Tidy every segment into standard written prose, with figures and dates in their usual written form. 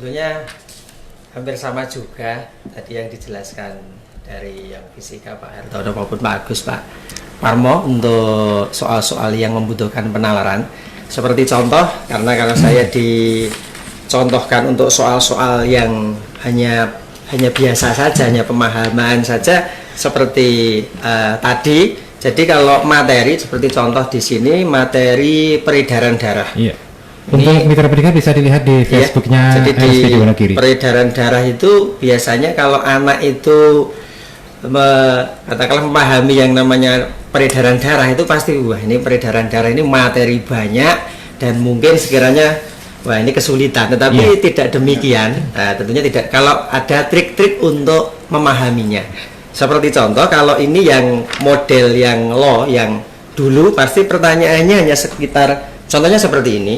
Sebetulnya hampir sama juga tadi yang dijelaskan dari yang fisika Pak Hartono maupun Pak Agus, Pak Parmo untuk soal-soal yang membutuhkan penalaran. Seperti contoh, karena kalau saya dicontohkan untuk soal-soal yang hanya biasa saja, hanya pemahaman saja seperti tadi. Jadi kalau materi seperti contoh di sini materi peredaran darah. Iya. Untuk mitra pendidikan bisa dilihat di Facebooknya RSPD Wonogiri. Peredaran darah itu biasanya kalau anak itu katakanlah memahami yang namanya peredaran darah itu pasti wah ini peredaran darah ini materi banyak dan mungkin sekiranya wah ini kesulitan. Tetapi tidak demikian. Nah, tentunya tidak. Kalau ada trik-trik untuk memahaminya. Seperti contoh kalau ini yang model yang yang dulu pasti pertanyaannya hanya sekitar contohnya seperti ini.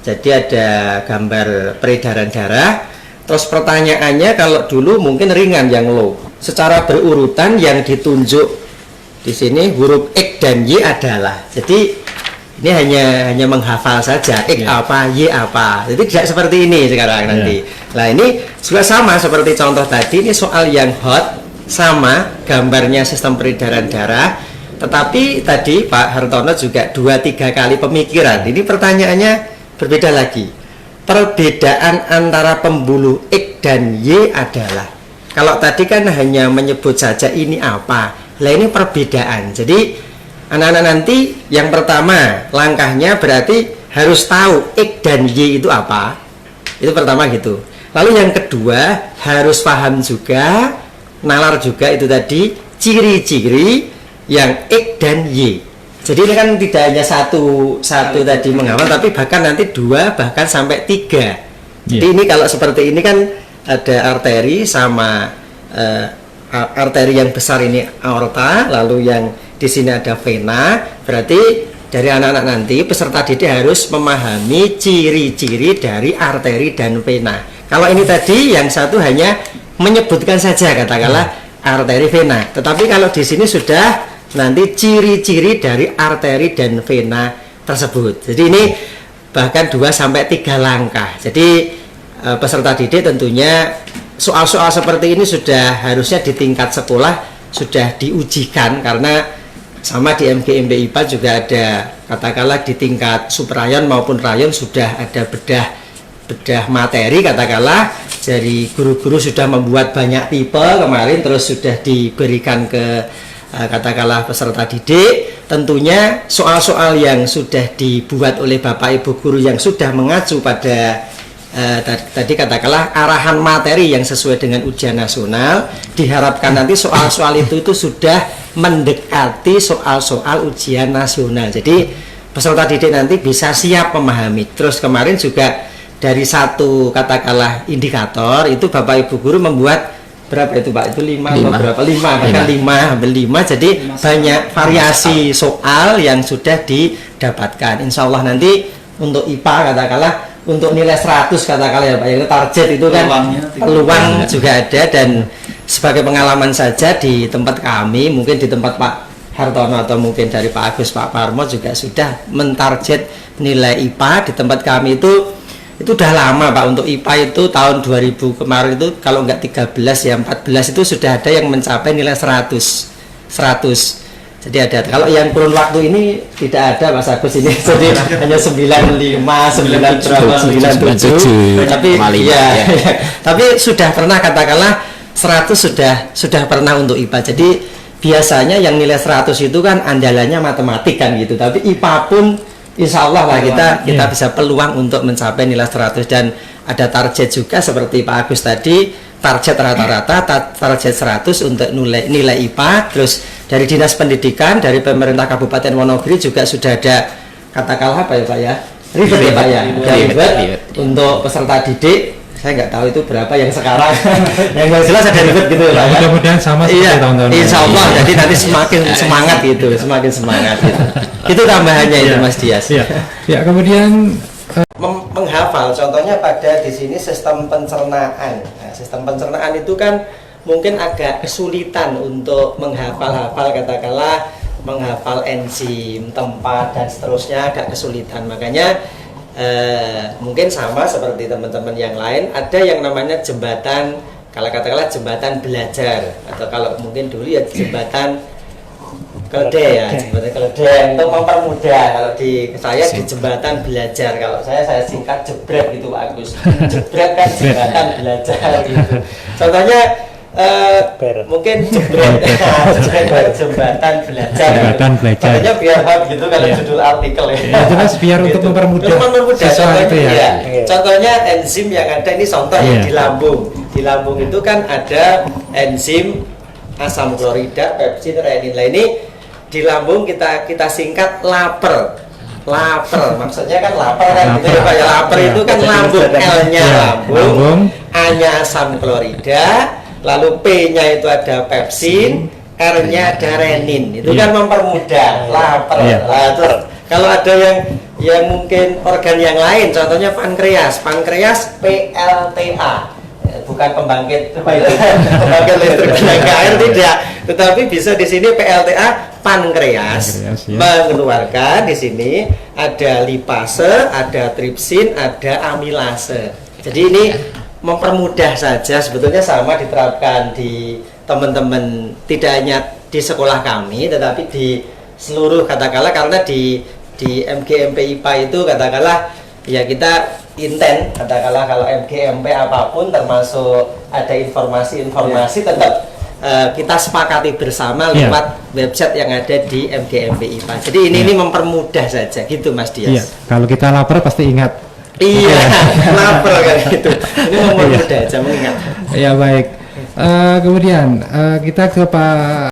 Jadi ada gambar peredaran darah, terus pertanyaannya kalau dulu mungkin ringan yang low. Secara berurutan yang ditunjuk di sini huruf X dan Y adalah. Jadi ini hanya menghafal saja X apa, Y apa. Jadi tidak seperti ini sekarang nanti. Nah ini juga sama seperti contoh tadi, ini soal yang hot sama gambarnya sistem peredaran darah. Tetapi tadi Pak Hartono juga 2-3 kali pemikiran. Ini pertanyaannya berbeda lagi. Perbedaan antara pembuluh X dan Y adalah, kalau tadi kan hanya menyebut saja ini apa, lah ini perbedaan. Jadi anak-anak nanti yang pertama langkahnya berarti harus tahu X dan Y itu apa. Itu pertama gitu. Lalu yang kedua harus paham juga, nalar juga itu tadi ciri-ciri yang X dan Y. Jadi ini kan tidak hanya satu tadi menghafal, tapi bahkan nanti 2 bahkan sampai 3. Jadi ini kalau seperti ini kan ada arteri sama arteri yang besar ini aorta, lalu yang di sini ada vena. Berarti dari anak-anak nanti peserta didik harus memahami ciri-ciri dari arteri dan vena. Kalau ini tadi yang satu hanya menyebutkan saja katakanlah arteri vena. Tetapi kalau di sini sudah nanti ciri-ciri dari arteri dan vena tersebut. Jadi ini bahkan 2-3 langkah. Jadi peserta didik tentunya soal-soal seperti ini sudah harusnya di tingkat sekolah sudah diujikan, karena sama di MG MB IPA juga ada katakanlah di tingkat suprayon maupun rayon sudah ada bedah materi katakanlah. Jadi guru-guru sudah membuat banyak tipe kemarin, terus sudah diberikan ke katakanlah peserta didik. Tentunya soal-soal yang sudah dibuat oleh Bapak Ibu guru yang sudah mengacu pada tadi katakanlah arahan materi yang sesuai dengan ujian nasional, diharapkan nanti soal-soal itu sudah mendekati soal-soal ujian nasional. Jadi peserta didik nanti bisa siap memahami. Terus kemarin juga dari satu katakanlah indikator itu Bapak Ibu guru membuat berapa itu Pak? Itu 5 atau berapa? 5, bahkan 5 jadi banyak variasi soal yang sudah didapatkan. Insya Allah nanti untuk IPA katakanlah untuk nilai 100 katakanlah ya Pak, yang target itu kan peluang juga ada. Dan sebagai pengalaman saja di tempat kami, mungkin di tempat Pak Hartono atau mungkin dari Pak Agus, Pak Parmo juga sudah mentarget nilai IPA di tempat kami itu udah lama Pak. Untuk IPA itu tahun 2000 kemarin itu kalau enggak 13 ya 14 itu sudah ada yang mencapai nilai 100. Jadi ada. Kalau yang kurun waktu ini tidak ada Mas Agus ini. Jadi hanya 95, 97. Tapi ya. Tapi sudah pernah katakanlah 100 sudah pernah untuk IPA. Jadi biasanya yang nilai 100 itu kan andalannya matematik kan gitu. Tapi IPA pun insya Allah lah kita bisa peluang untuk mencapai nilai 100. Dan ada target juga seperti Pak Agus tadi, target rata-rata target 100 untuk nilai IPA. Terus dari Dinas Pendidikan, dari pemerintah Kabupaten Wonogiri juga sudah ada katakanlah apa ya Pak ya, ribet ya Pak ya, ribet untuk peserta didik. Saya nggak tahu itu berapa yang sekarang yang jelas ada ribet gitu Pak. Mudah-mudahan sama seperti tahun-tahun insya Allah jadi nanti semakin semangat gitu, semakin semangat gitu. Itu tambahannya itu Mas Dias. Ya kemudian menghafal, contohnya pada di sini sistem pencernaan. Nah, sistem pencernaan itu kan mungkin agak kesulitan untuk menghafal-hafal katakanlah menghafal enzim, tempat dan seterusnya agak kesulitan. Makanya mungkin sama seperti teman-teman yang lain, ada yang namanya jembatan, kalau katakanlah jembatan belajar, atau kalau mungkin dulu ya jembatan keledai ya, jembatan keledai untuk mempermudah. Kalau di saya di jembatan belajar, kalau saya singkat jebret gitu Pak Agus. Jebret kan jembatan belajar gitu. Contohnya mungkin jebret jembatan belajar. Jembatan belajar. Contohnya biar hub gitu kalau judul artikel ya. Jelas biar untuk Gitu. mempermudah Contohnya, itu ya. ya. Contohnya enzim yang ada ini contoh ya di lambung. Di lambung itu kan ada enzim asam klorida, pepsin, renin. Nah ini di lambung kita singkat lapar. Lapar maksudnya kan lapar kan gitu ya Pak ya. Lapar itu kan lambung, L-nya lambung, A-nya asam klorida, lalu P-nya itu ada pepsin, R-nya ada renin. Itu kan mempermudah lapar. Nah, terus kalau ada yang mungkin organ yang lain, contohnya pankreas PLTA, bukan pembangkit listrik tenaga air, tidak, tetapi bisa di sini PLTA pankreas ya. mengeluarkan di sini ada lipase, ada tripsin, ada amilase. Jadi ini mempermudah saja, sebetulnya sama diterapkan di teman-teman, tidak hanya di sekolah kami tetapi di seluruh, katakanlah karena di MGMP IPA itu katakanlah ya kita intent, katakanlah kalau MGMP apapun termasuk ada informasi tetap kita sepakati bersama lewat website yang ada di MGMP IPA. Jadi ini mempermudah saja gitu Mas Dias. Iya, kalau kita lapar pasti ingat. Iya, lapar kan gitu. Ini mempermudah aja mengingat. Ya baik. Kemudian kita ke Pak